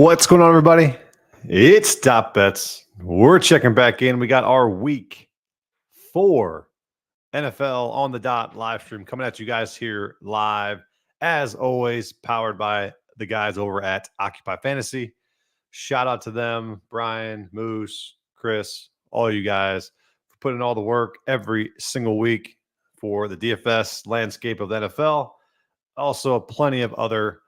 What's going on, everybody? It's Top Bets. We're checking back in. We got our week 4 NFL on the dot live stream coming at you guys here live, as always, powered by the guys over at Occupy Fantasy. Shout out to them, Brian, Moose, Chris, all you guys for putting all the work every single week for the DFS landscape of the NFL. Also, plenty of other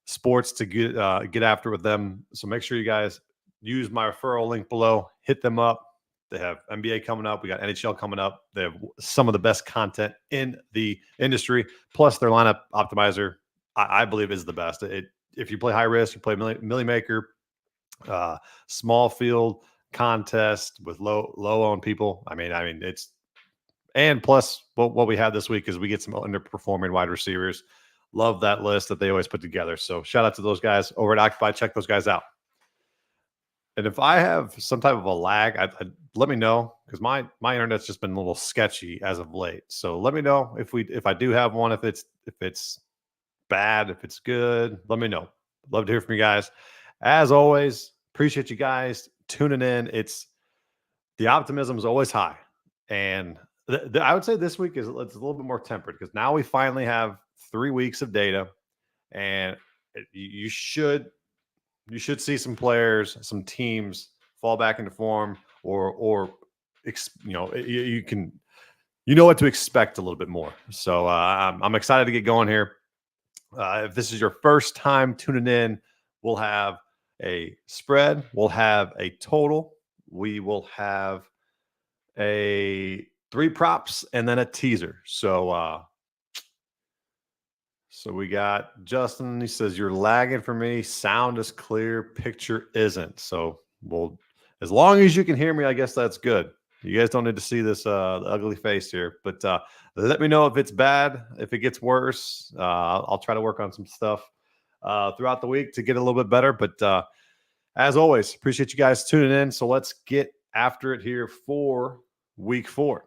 sports to get after with them. So make sure you guys use my referral link below. Hit them up. They have NBA coming up. We got NHL coming up. They have some of the best content in the industry. Plus, their lineup optimizer, I believe, is the best. If you play high risk, you play Millie Maker, small field contest with low owned people. I mean, it's and plus what we have this week is we get some underperforming wide receivers. Love that list that they always put together. So shout out to those guys over at Occupy. Check those guys out. And if I have some type of a lag, let me know, because my internet's just been a little sketchy as of late. So let me know if I do have one, if it's bad, if it's good. Let me know. Love to hear from you guys. As always, appreciate you guys tuning in. The optimism is always high, and I would say this week it's a little bit more tempered because now we finally have 3 weeks of data, and you should see some players, some teams fall back into form, or you know what to expect a little bit more. So I'm excited to get going here. If this is your first time tuning in, we'll have a spread, we'll have a total, we will have a 3 props, and then a teaser. So we got Justin. He says, "You're lagging for me. Sound is clear. Picture isn't." So, well, as long as you can hear me, I guess that's good. You guys don't need to see this ugly face here. But let me know if it's bad, if it gets worse. I'll try to work on some stuff throughout the week to get a little bit better. But as always, appreciate you guys tuning in. So let's get after it here for week 4.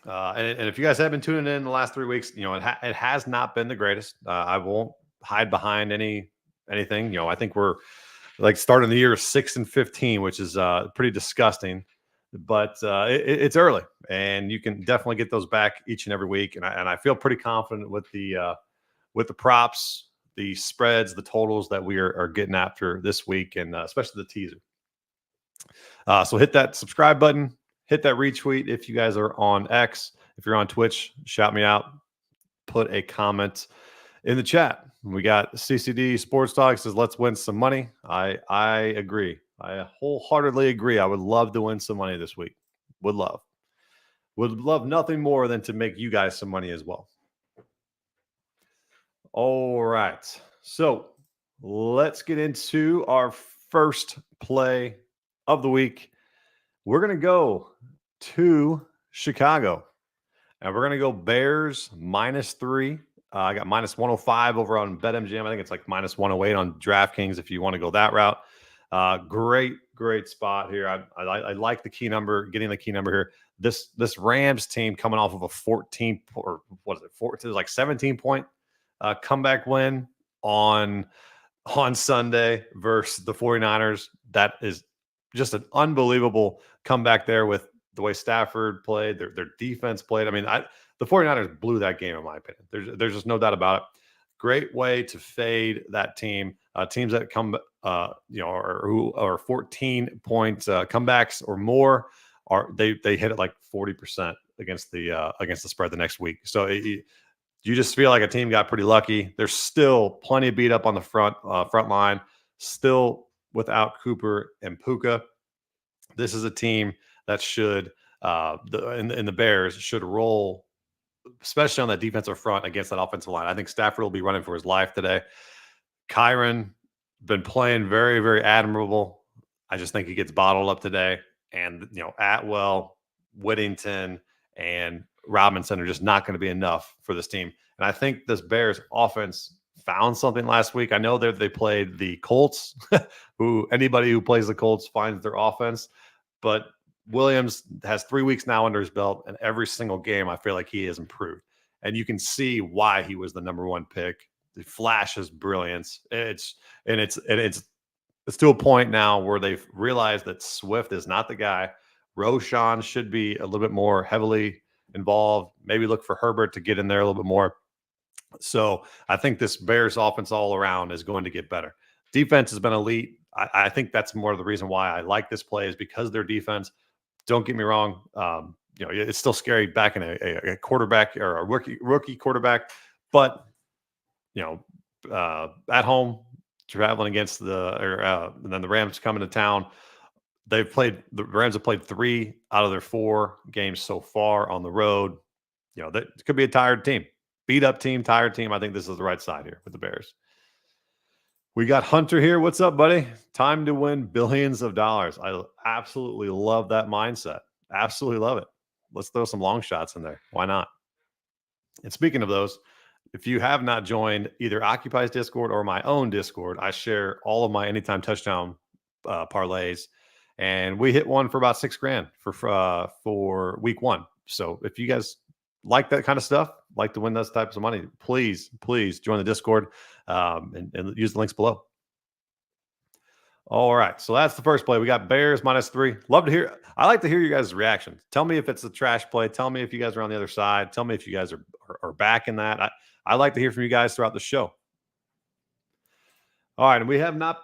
And if you guys have been tuning in the last 3 weeks, it has not been the greatest. I won't hide behind anything. I think we're like starting the year 6-15, which is pretty disgusting. But it's early, and you can definitely get those back each and every week. And I feel pretty confident with the props, the spreads, the totals that we are getting after this week, and especially the teaser. So hit that subscribe button. Hit that retweet if you guys are on X. If you're on Twitch, shout me out. Put a comment in the chat. We got CCD Sports Talk says, "Let's win some money." I agree. I wholeheartedly agree. I would love to win some money this week. Would love nothing more than to make you guys some money as well. All right. So let's get into our first play of the week. We're going to go to Chicago, and we're going to go Bears -3. I got -105 over on BetMGM. I think it's like -108 on DraftKings if you want to go that route. Great spot here. I like the key number, getting the key number here. This Rams team coming off of a 14, or what is it? It was like 17-point comeback win on Sunday versus the 49ers. That is just an unbelievable comeback there with the way Stafford played, their defense played. I mean, the 49ers blew that game, in my opinion. There's just no doubt about it. Great way to fade that team. Teams that come, who are 14-point comebacks or more, they hit it like 40% against the spread the next week. So you just feel like a team got pretty lucky. There's still plenty of beat up on the front line. Still without Cooper and Puka. This is a team that should, in the Bears, should roll, especially on that defensive front against that offensive line. I think Stafford will be running for his life today. Kyron been playing very, very admirable. I just think he gets bottled up today. And, Atwell, Whittington, and Robinson are just not going to be enough for this team. And I think this Bears offense found something last week. I know that they played the Colts, who anybody who plays the Colts finds their offense. But Williams has 3 weeks now under his belt, and every single game I feel like he has improved. And you can see why he was the number 1 pick. The flash is brilliance. It's it's to a point now where they've realized that Swift is not the guy. Roshan should be a little bit more heavily involved. Maybe look for Herbert to get in there a little bit more. So I think this Bears offense all around is going to get better. Defense has been elite. I think that's more of the reason why I like this play is because their defense. Don't get me wrong. It's still scary back in a quarterback or a rookie quarterback, but at home traveling against and then the Rams coming to town. The Rams have played 3 out of their 4 games so far on the road. That could be a tired team, beat up team, tired team. I think this is the right side here with the Bears. We got Hunter here. What's up, buddy? Time to win billions of dollars. I absolutely love that mindset. Absolutely love it. Let's throw some long shots in there. Why not? And speaking of those, if you have not joined either Occupy's Discord or my own Discord, I share all of my anytime touchdown parlays, and we hit one for about $6,000 for week 1. So if you guys like that kind of stuff, like to win those types of money, please join the Discord and use the links below. All right, so that's the first play. We got Bears -3. Love to hear. I like to hear you guys' reactions. Tell me if it's a trash play. Tell me if you guys are on the other side. Tell me if you guys are back in that. I like to hear from you guys throughout the show. All right, and we've not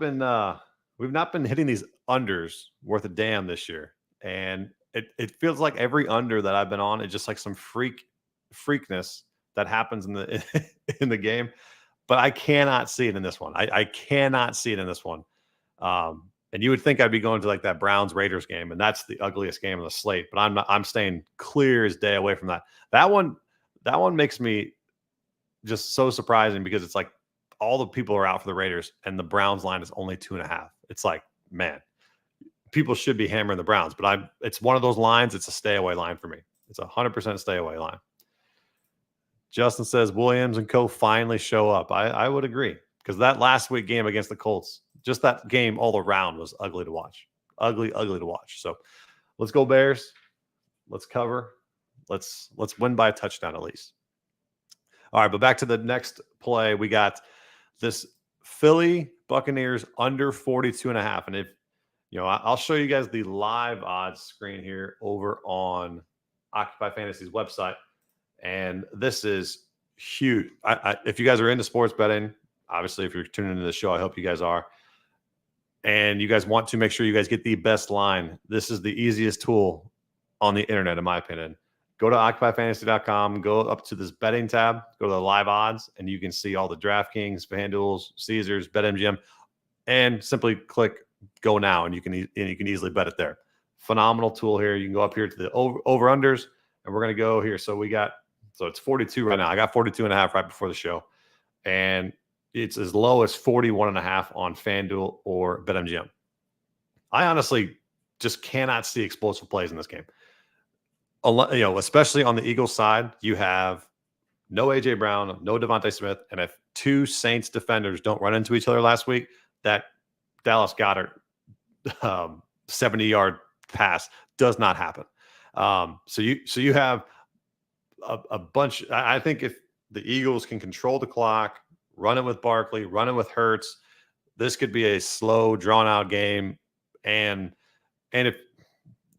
been hitting these unders worth a damn this year, and it feels like every under that I've been on is just like some freakness that happens in the in the game, but I cannot see it in this one. I cannot see it in this one. And you would think I'd be going to like that Browns Raiders game, and that's the ugliest game on the slate. But I'm not. I'm staying clear as day away from that. That one makes me just so surprising because it's like all the people are out for the Raiders, and the Browns line is only 2.5. It's like, man, people should be hammering the Browns, but it's one of those lines. It's a stay away line for me. It's 100% stay away line. Justin says Williams and co finally show up. I would agree because that last week game against the Colts, just that game all around was ugly to watch. Ugly to watch. So let's go Bears. Let's cover. Let's win by a touchdown at least. All right, but back to the next play. We got this Philly Buccaneers under 42.5. And if I'll show you guys the live odds screen here over on Occupy Fantasy's website. And this is huge. If you guys are into sports betting, obviously, if you're tuning into the show, I hope you guys are. And you guys want to make sure you guys get the best line. This is the easiest tool on the internet, in my opinion. Go to occupyfantasy.com, go up to this betting tab, go to the live odds, and you can see all the DraftKings, FanDuels, Caesars, BetMGM, and simply click go now, and you can easily bet it there. Phenomenal tool here. You can go up here to the over-unders, and we're going to go here. So it's 42 right now. I got 42.5 right before the show. And it's as low as 41.5 on FanDuel or BetMGM. I honestly just cannot see explosive plays in this game. Especially on the Eagles side, you have no A.J. Brown, no Devontae Smith, and if 2 Saints defenders don't run into each other last week, that Dallas Goedert 70-yard pass does not happen. So you have a bunch. I think if the Eagles can control the clock, run it with Barkley, run it with Hurts, this could be a slow, drawn-out game. And if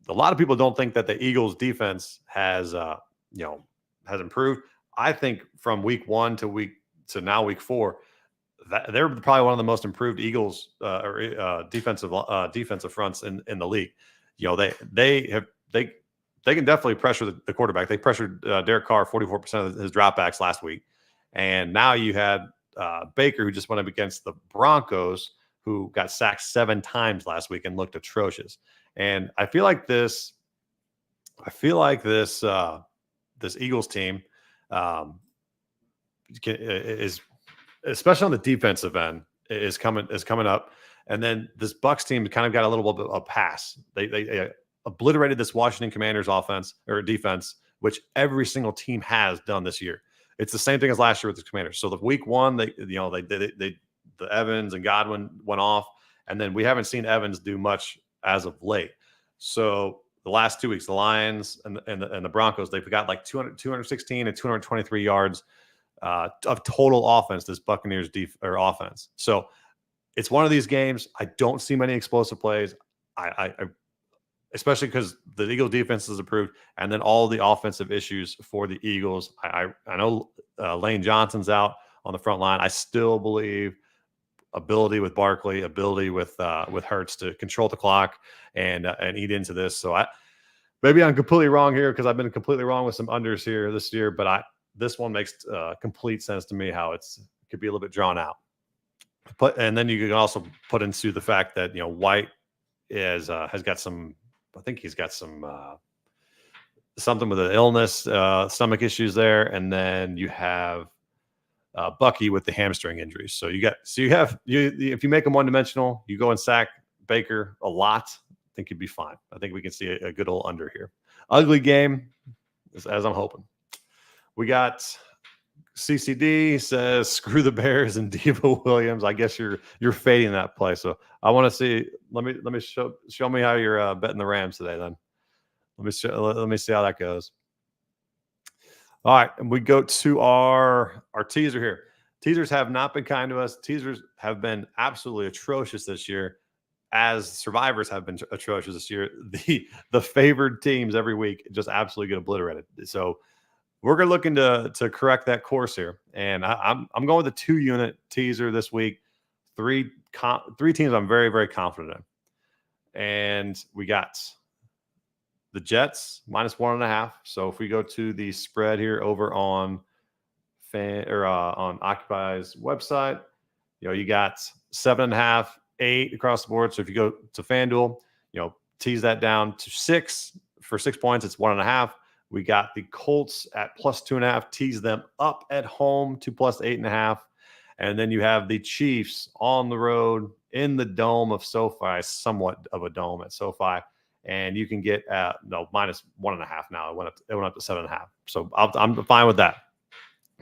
a lot of people don't think that the Eagles' defense has improved, I think from week 1 to now week 4, that they're probably one of the most improved Eagles defensive fronts in the league. They can definitely pressure the quarterback. They pressured Derek Carr 44% of his dropbacks last week. And now you had Baker, who just went up against the Broncos, who got sacked 7 times last week and looked atrocious. And I feel like this Eagles team is, especially on the defensive end, is coming up. And then this Bucs team kind of got a little bit of a pass. They obliterated this Washington Commanders offense or defense, which every single team has done this year. It's the same thing as last year with the Commanders. So the week 1, the Evans and Godwin went off, and then we haven't seen Evans do much as of late. So the last 2 weeks, the Lions and the Broncos, they've got like 216 and 223 yards of total offense. This Buccaneers offense. So it's one of these games. I don't see many explosive plays. I especially because the Eagles defense is improved, and then all the offensive issues for the Eagles. I know Lane Johnson's out on the front line. I still believe ability with Barkley, ability with Hurts to control the clock and eat into this. So maybe I'm completely wrong here because I've been completely wrong with some unders here this year, but this one makes complete sense to me how it could be a little bit drawn out. And then you can also put into the fact that White has got some. I think he's got some something with an illness, stomach issues there, and then you have Bucky with the hamstring injuries. So if you make them one dimensional, you go and sack Baker a lot. I think you'd be fine. I think we can see a good old under here. Ugly game, as I'm hoping. We got CCD says screw the Bears and Devo Williams. I guess you're fading that play. So I want to see. Let me show me how you're betting the Rams today. Then let me see how that goes. All right, and we go to our teaser here. Teasers have not been kind to us. Teasers have been absolutely atrocious this year, as survivors have been atrocious this year. The favored teams every week just absolutely get obliterated. So we're looking to correct that course here, and I'm going with a 2-unit teaser this week. Three teams I'm very, very confident in, and we got the Jets -1.5. So if we go to the spread here over on on Occupy's website, you got 7.5, 8 across the board. So if you go to FanDuel, tease that down to 6 for 6 points. It's 1.5. We got the Colts at +2.5. Tease them up at home to +8.5. And then you have the Chiefs on the road in the dome of SoFi, somewhat of a dome at SoFi. And you can get -1.5 now. It went up to 7.5. So I'm fine with that.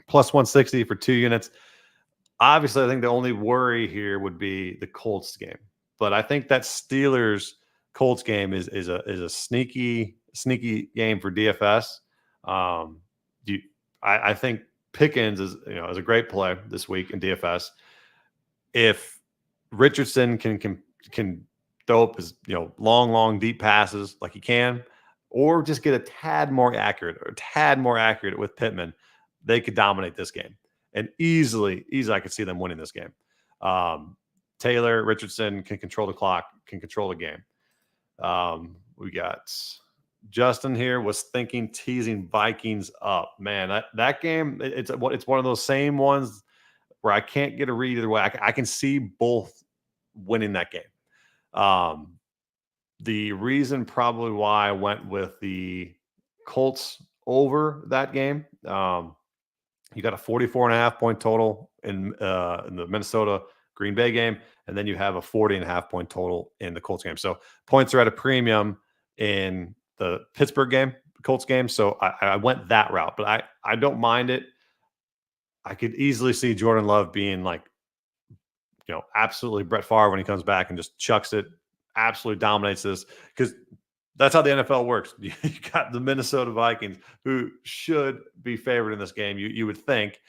+160 for 2 units. Obviously, I think the only worry here would be the Colts game. But I think that Steelers Colts game is a sneaky game for DFS. I think Pickens is a great play this week in DFS. If Richardson can throw up his long deep passes like he can, or just get a tad more accurate with Pittman, they could dominate this game. And easily I could see them winning this game. Taylor, Richardson can control the clock, can control the game. We got Justin here was thinking teasing Vikings up. Man, that game, it's one of those same ones where I can't get a read either way. I can see both winning that game. The reason probably why I went with the Colts over that game, you got a 44.5 point total in the Minnesota Green Bay game, and then you have a 40.5 point total in the Colts game. So points are at a premium in the Pittsburgh game, Colts game. So I went that route, but I don't mind it. I could easily see Jordan Love being absolutely Brett Favre when he comes back and just chucks it, absolutely dominates this, because that's how the NFL works. You got the Minnesota Vikings, who should be favored in this game. You would think,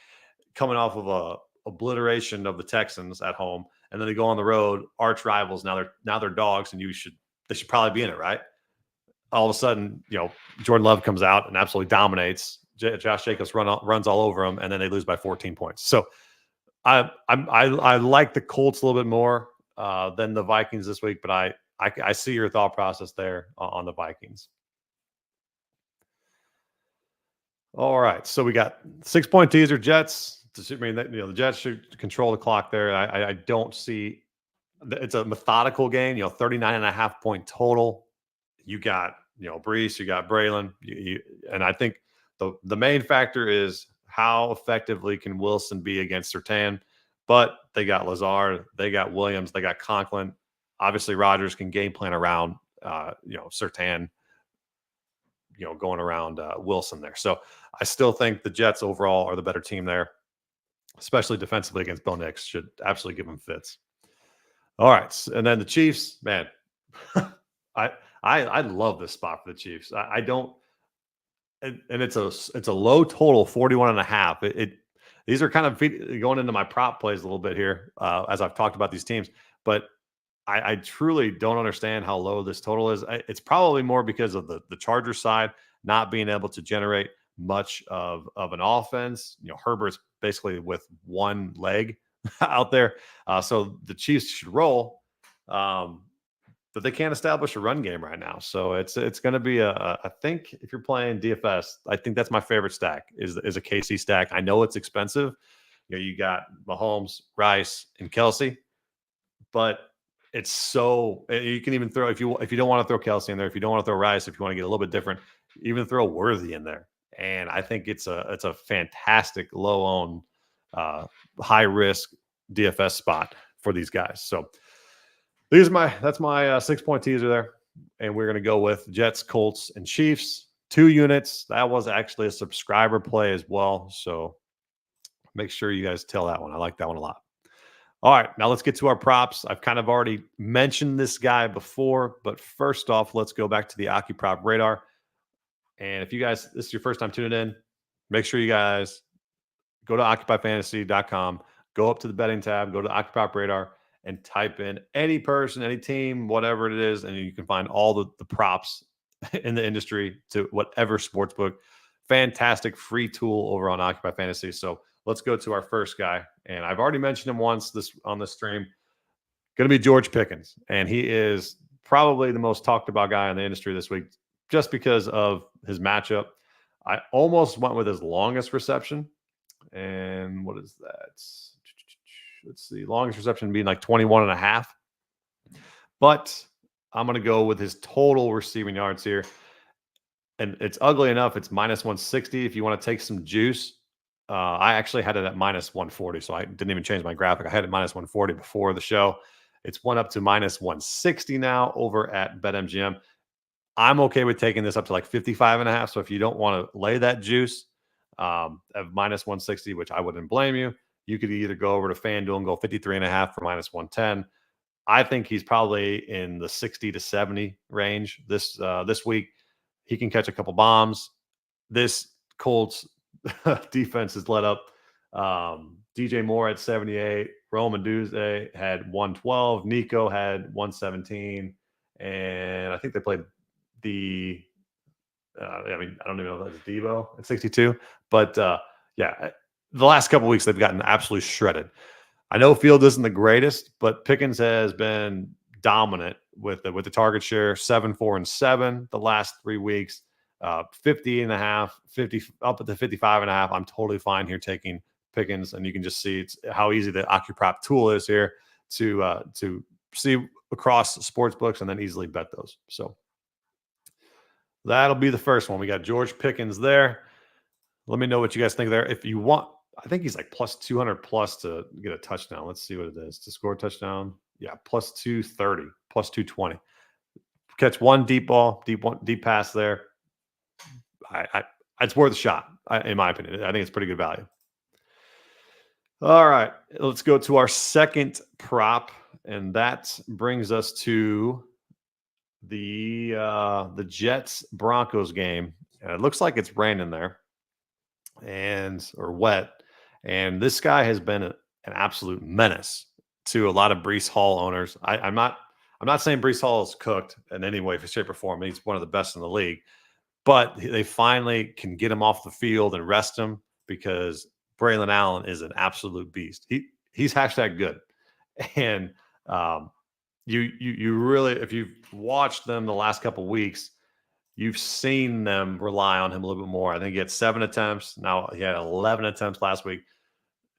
coming off of a obliteration of the Texans at home, and then they go on the road, arch rivals. Now they're dogs, and they should probably be in it, right? All of a sudden, Jordan Love comes out and absolutely dominates. Josh Jacobs runs all over them, and then they lose by 14 points. So I like the Colts a little bit more than the Vikings this week, but I see your thought process there on the Vikings. All right, so we got 6 point teaser Jets. The Jets should control the clock there. I don't see. It's a methodical game. 39.5 point total. You got Brees, you got Braylon, and I think the main factor is how effectively can Wilson be against Surtain. But they got Lazard, they got Williams, they got Conklin. Obviously, Rodgers can game plan around, Surtain, going around Wilson there. So I still think the Jets overall are the better team there, especially defensively against Bo Nix. Should absolutely give them fits. All right, and then the Chiefs, man, I love this spot for the Chiefs. I don't, and it's a low total, 41.5. these are kind of going into my prop plays a little bit here as I've talked about these teams. But I truly don't understand how low this total is. It's probably more because of the Chargers side not being able to generate much of an offense. Herbert's basically with one leg out there. So the Chiefs should roll. But they can't establish a run game right now. So it's going to be I think if you're playing DFS, I think that's my favorite stack is a KC stack. I know it's expensive. You got Mahomes, Rice, and Kelsey, but it's so you can even throw if you don't want to throw Kelsey in there, if you don't want to throw Rice, if you want to get a little bit different, even throw Worthy in there. And I think it's a fantastic low owned, high risk DFS spot for these guys. So that's my 6-point teaser there, and we're going to go with Jets, Colts, and Chiefs. 2 units. That was actually a subscriber play as well, so make sure you guys tell that one. I like that one a lot. All right, now let's get to our props. I've kind of already mentioned this guy before, but first off, let's go back to the OccuProp radar. And if you guys, this is your first time tuning in, make sure you guys go to occupyfantasy.com, go up to the betting tab, go to OccuProp radar, and type in any person, any team, whatever it is, and you can find all the props in the industry to whatever sportsbook. Fantastic free tool over on Occupy Fantasy. So let's go to our first guy, and I've already mentioned him once on this stream. Going to be George Pickens, and he is probably the most talked about guy in the industry this week, just because of his matchup. I almost went with his longest reception, and what is that? Let's see, longest reception being like 21.5. But I'm going to go with his total receiving yards here. And it's ugly enough. It's minus 160. If you want to take some juice, I actually had it at minus 140. So I didn't even change my graphic. I had it minus 140 before the show. It's went up to minus 160 now over at BetMGM. I'm okay with taking this up to like 55.5. So if you don't want to lay that juice of minus 160, which I wouldn't blame you, you could either go over to FanDuel and go 53.5 for minus 110. I think he's probably in the 60 to 70 range this week. He can catch a couple bombs. This Colts defense has let up. DJ Moore had 78. Roman Duze had 112. Nico had 117. And I think they played the I don't even know if that's Debo at 62. But yeah, the last couple of weeks they've gotten absolutely shredded. I know Field isn't the greatest, but Pickens has been dominant with the target share, 7, 4, and 7 the last 3 weeks, 50.5, 50 up at the 55.5. I'm totally fine here taking Pickens, and you can just see how easy the OccuProp tool is here to see across sports books and then easily bet those. So that'll be the first one. We got George Pickens there. Let me know what you guys think there. If you want, I think he's like plus 200 plus to get a touchdown. Let's see what it is to score a touchdown. Yeah, plus 230, plus 220. Catch one deep ball, deep pass there. It's worth a shot, in my opinion. I think it's pretty good value. All right, let's go to our second prop, and that brings us to the Jets Broncos game. And it looks like it's raining there, or wet. And this guy has been an absolute menace to a lot of Breece Hall owners. I'm not saying Breece Hall is cooked in any way, shape, or form. He's one of the best in the league, but they finally can get him off the field and rest him because Braylon Allen is an absolute beast. He's hashtag good, and you really, if you've watched them the last couple of weeks, you've seen them rely on him a little bit more. I think he had 7 attempts. Now he had 11 attempts last week.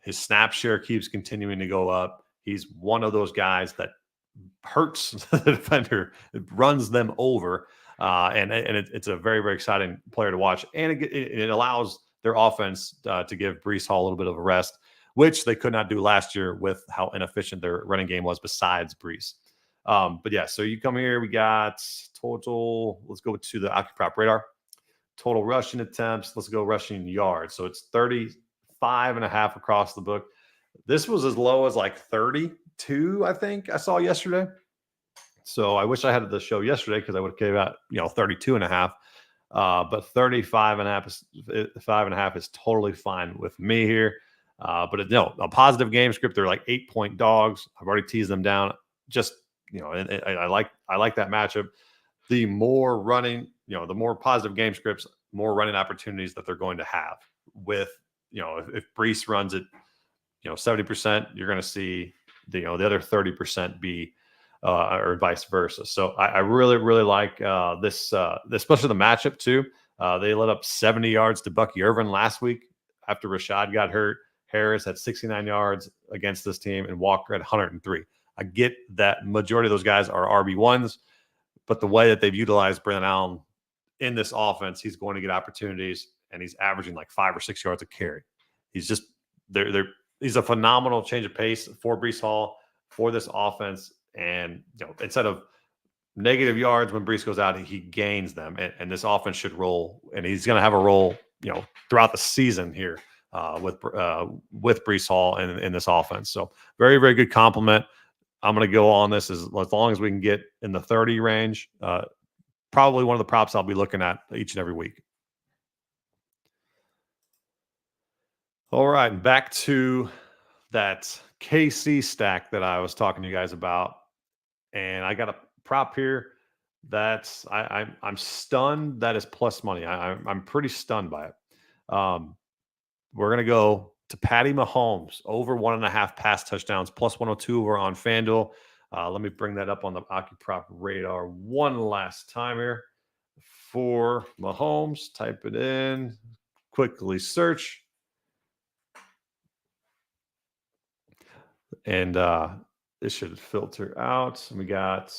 His snap share keeps continuing to go up. He's one of those guys that hurts the defender, it runs them over, and it's a very, very exciting player to watch. And it allows their offense to give Breece Hall a little bit of a rest, which they could not do last year with how inefficient their running game was besides Breece. But yeah, so you come here, we got total, let's go to the OccuProp radar. Total rushing attempts, let's go rushing yards. So it's 35.5 across the book. This was as low as like 32, I think I saw yesterday. So I wish I had the show yesterday because I would have gave out 32.5. But 35.5 is totally fine with me here. But no, a positive game script. They're like 8-point dogs. I've already teased them down. Just and I like that matchup. The more running, the more positive game scripts, more running opportunities that they're going to have. With if Brees runs it, 70%, you're going to see the other 30% be or vice versa. So I really like this, especially the matchup too. They let up 70 yards to Bucky Irvin last week after Rashad got hurt. Harris had 69 yards against this team, and Walker had 103. I get that majority of those guys are RB1s, but the way that they've utilized Brandon Allen in this offense, he's going to get opportunities, and he's averaging like 5 or 6 yards a carry. He's just he's a phenomenal change of pace for Breece Hall for this offense. And instead of negative yards when Breece goes out, he gains them, and this offense should roll, and he's going to have a role, throughout the season here with Breece Hall in this offense. So very, very good compliment. I'm going to go on this as long as we can get in the 30 range. Probably one of the props I'll be looking at each and every week. All right, back to that KC stack that I was talking to you guys about, and I got a prop here that's I'm stunned that is plus money. I'm pretty stunned by it. We're gonna go to Patty Mahomes over 1.5 pass touchdowns plus 102 over on FanDuel. Let me bring that up on the OccuProp radar one last time here for Mahomes. Type it in, quickly search, and it should filter out. We got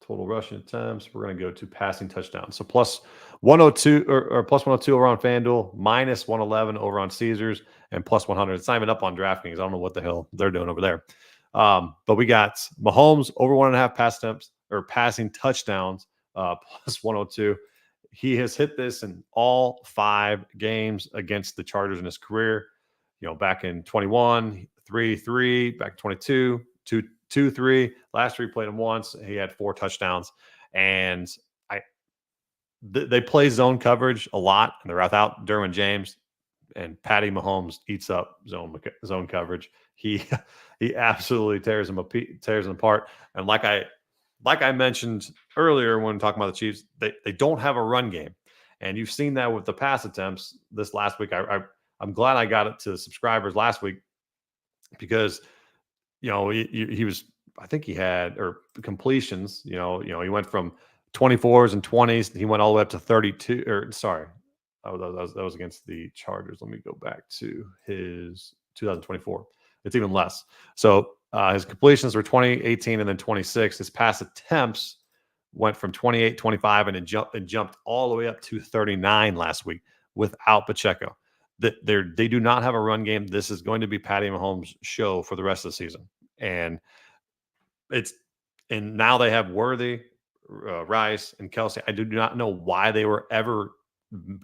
total rushing attempts. We're going to go to passing touchdowns. So plus 102 or plus 102 over on FanDuel, minus 111 over on Caesars, and plus 100. It's not even up on DraftKings. I don't know what the hell they're doing over there. But we got Mahomes over 1.5 pass attempts or passing touchdowns, plus 102. He has hit this in all 5 games against the Chargers in his career. Back in 21, 3-3, back in 22, 2-3. Last year he played him once. He had 4 touchdowns, and they play zone coverage a lot, and they're without Derwin James, and Patty Mahomes eats up zone coverage. He absolutely tears them apart. And like I mentioned earlier when talking about the Chiefs, they don't have a run game, and you've seen that with the pass attempts this last week. I'm glad I got it to subscribers last week because he was, I think he had, or completions, he went from 24s and 20s. He went all the way up to 32, or sorry. Oh, that was against the Chargers. Let me go back to his 2024. It's even less. So his completions were 20, 18, and then 26. His pass attempts went from 28, 25, and it jumped all the way up to 39 last week without Pacheco. They do not have a run game. This is going to be Patty Mahomes' show for the rest of the season. And now they have Worthy, Rice, and Kelsey. I do not know why they were ever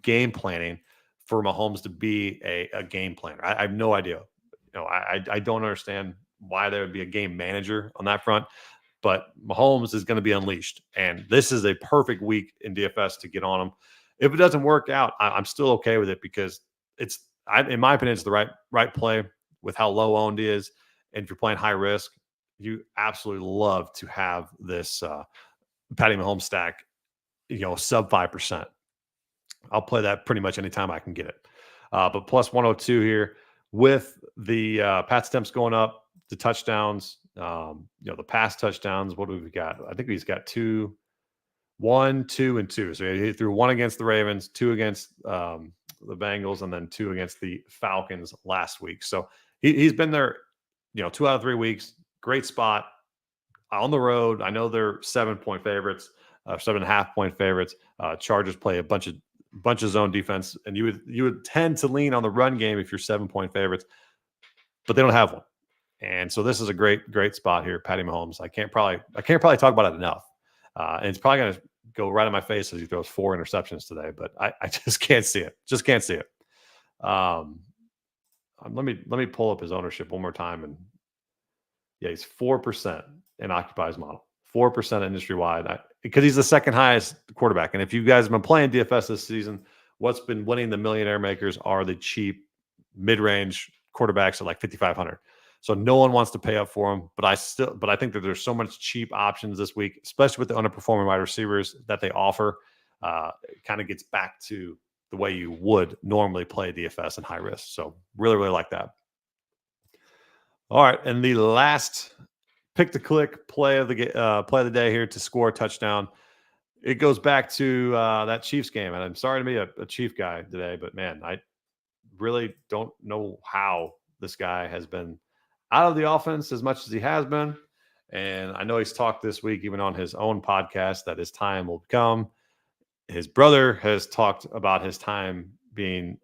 game planning for Mahomes to be a game planner. I have no idea. I don't understand why there would be a game manager on that front. But Mahomes is going to be unleashed, and this is a perfect week in DFS to get on him. If it doesn't work out, I'm still okay with it because in my opinion, it's the right play with how low owned he is. And if you're playing high risk, you absolutely love to have this Patty Mahomes stack, sub 5%. I'll play that pretty much anytime I can get it. But plus 102 here with the pass attempts going up, the touchdowns, the pass touchdowns. What do we got? I think he's got 1, 2, and 2. So he threw 1 against the Ravens, 2 against the Bengals, and then 2 against the Falcons last week. So he's been there, 2 out of 3 weeks. Great spot on the road. I know they're 7-point favorites, 7.5-point favorites. Chargers play a bunch of zone defense, and you would tend to lean on the run game if you're 7-point favorites, but they don't have one. And so this is a great spot here, Patty Mahomes. I can't probably talk about it enough. And it's probably going to go right in my face as he throws 4 interceptions today, but I just can't see it. Just can't see it. Let me pull up his ownership one more time. And yeah, he's 4% in Occupy's model, 4% industry wide, because he's the second highest quarterback. And if you guys have been playing DFS this season, what's been winning the millionaire makers are the cheap mid-range quarterbacks at like 5,500. So no one wants to pay up for him, but I think that there's so much cheap options this week, especially with the underperforming wide receivers that they offer. It kind of gets back to the way you would normally play DFS and high risk. So really, really like that. All right, and the last pick to click play of the day here to score a touchdown. It goes back to that Chiefs game, and I'm sorry to be a Chief guy today, but man, I really don't know how this guy has been out of the offense as much as he has been. And I know he's talked this week, even on his own podcast, that his time will come. His brother has talked about his time being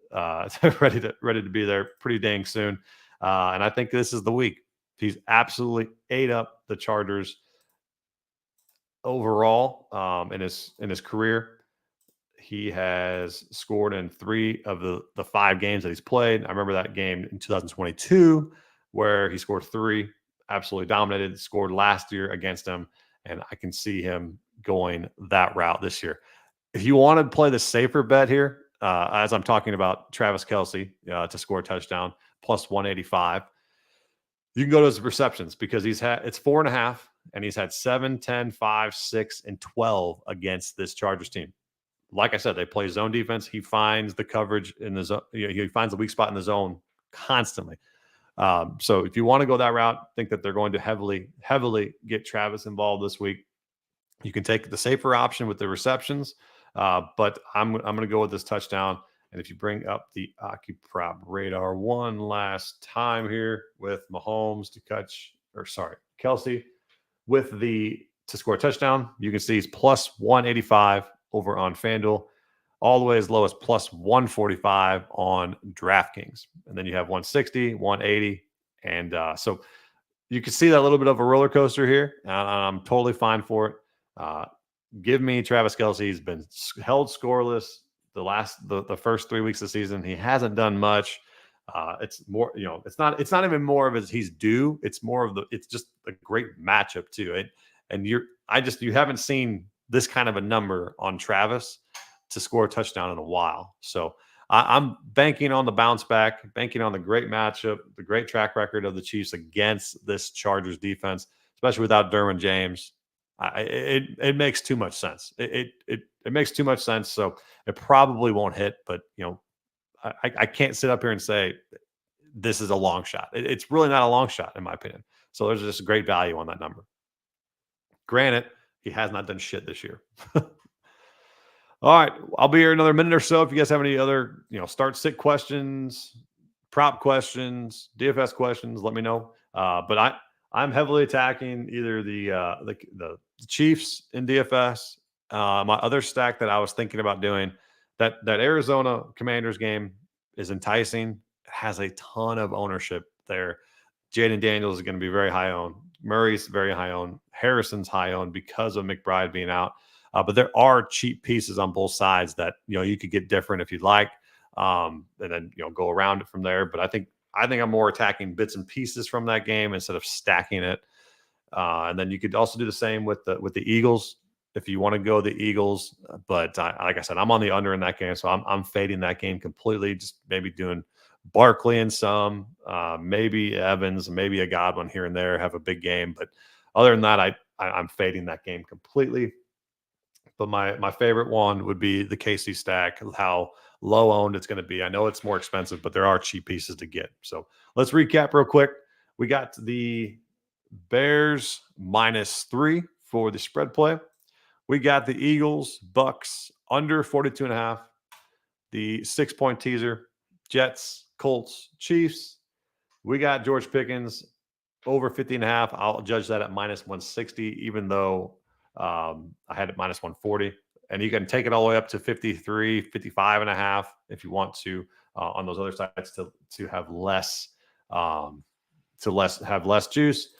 ready to be there pretty dang soon. And I think this is the week. He's absolutely ate up the Chargers overall in his career. He has scored in 3 of the 5 games that he's played. I remember that game in 2022 where he scored 3, absolutely dominated, scored last year against him, and I can see him going that route this year. If you want to play the safer bet here, as I'm talking about Travis Kelce to score a touchdown, plus 185, you can go to his receptions because it's 4.5, and he's had 7, 10, 5, 6, and 12 against this Chargers team. Like I said, they play zone defense. He finds the coverage in the zone. He finds the weak spot in the zone constantly. So if you want to go that route, think that they're going to heavily get Travis involved this week. You can take the safer option with the receptions, but I'm going to go with this touchdown. And if you bring up the AccuProp radar one last time here with Mahomes Kelce to score a touchdown, you can see he's plus 185 over on FanDuel, all the way as low as plus 145 on DraftKings. And then you have 160, 180. And so you can see that little bit of a roller coaster here. I'm totally fine for it. Give me Travis Kelce. He's been held scoreless the first 3 weeks of the season. He hasn't done much. It's more, it's not even more of as he's due. It's just a great matchup too. And you haven't seen this kind of a number on Travis to score a touchdown in a while. So I'm banking on the bounce back, banking on the great matchup, the great track record of the Chiefs against this Chargers defense, especially without Derwin James. It makes too much sense. It makes too much sense. So it probably won't hit, but I can't sit up here and say this is a long shot. It's really not a long shot in my opinion. So there's just great value on that number. Granted, he has not done shit this year. All right. I'll be here another minute or so. If you guys have any other, start sit questions, prop questions, DFS questions, let me know. But I'm heavily attacking either the Chiefs in DFS. My other stack that I was thinking about doing, that Arizona Commanders game is enticing. It has a ton of ownership there. Jaden Daniels is going to be very high owned. Murray's very high owned. Harrison's high owned because of McBride being out. But there are cheap pieces on both sides that you could get different if you'd like, and then go around it from there. But I think I'm more attacking bits and pieces from that game instead of stacking it. And then you could also do the same with the Eagles if you want to go the Eagles. But like I said, I'm on the under in that game, so I'm fading that game completely. Just maybe doing Barkley and some, maybe Evans, maybe a Godwin here and there have a big game. But other than that, I'm fading that game completely. But my favorite one would be the KC stack, how low owned it's going to be. I know it's more expensive, but there are cheap pieces to get. So let's recap real quick. We got the Bears -3 for the spread play. We got the Eagles, Bucks under 42.5. The 6-point teaser, Jets, Colts, Chiefs. We got George Pickens over 50.5. I'll judge that at -160, even though I had it -140. And you can take it all the way up to 53, 55.5 if you want to on those other sides to have less juice.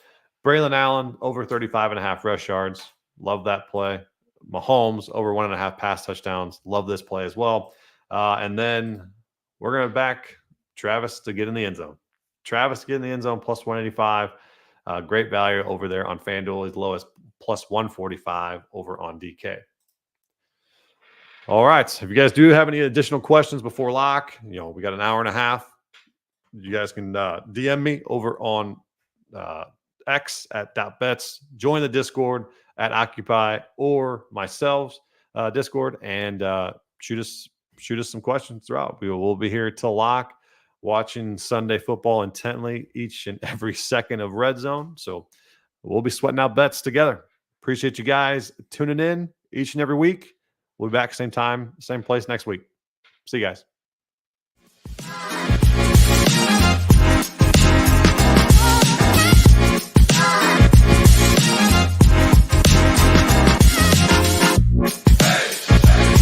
Braylon Allen over 35.5 rush yards. Love that play. Mahomes over 1.5 pass touchdowns. Love this play as well. And then we're going to back Travis to get in the end zone. Travis to get in the end zone plus 185. Great value over there on FanDuel, as low as plus 145 over on DK. All right. If you guys do have any additional questions before lock, we got an hour and a half. you guys can DM me over on X at .bets. Join the Discord at Occupy or myself Discord, and shoot us some questions throughout. We'll be here till lock, watching Sunday football intently each and every second of Red Zone. So we'll be sweating out bets together. Appreciate you guys tuning in each and every week. We'll be back same time, same place next week. See you guys.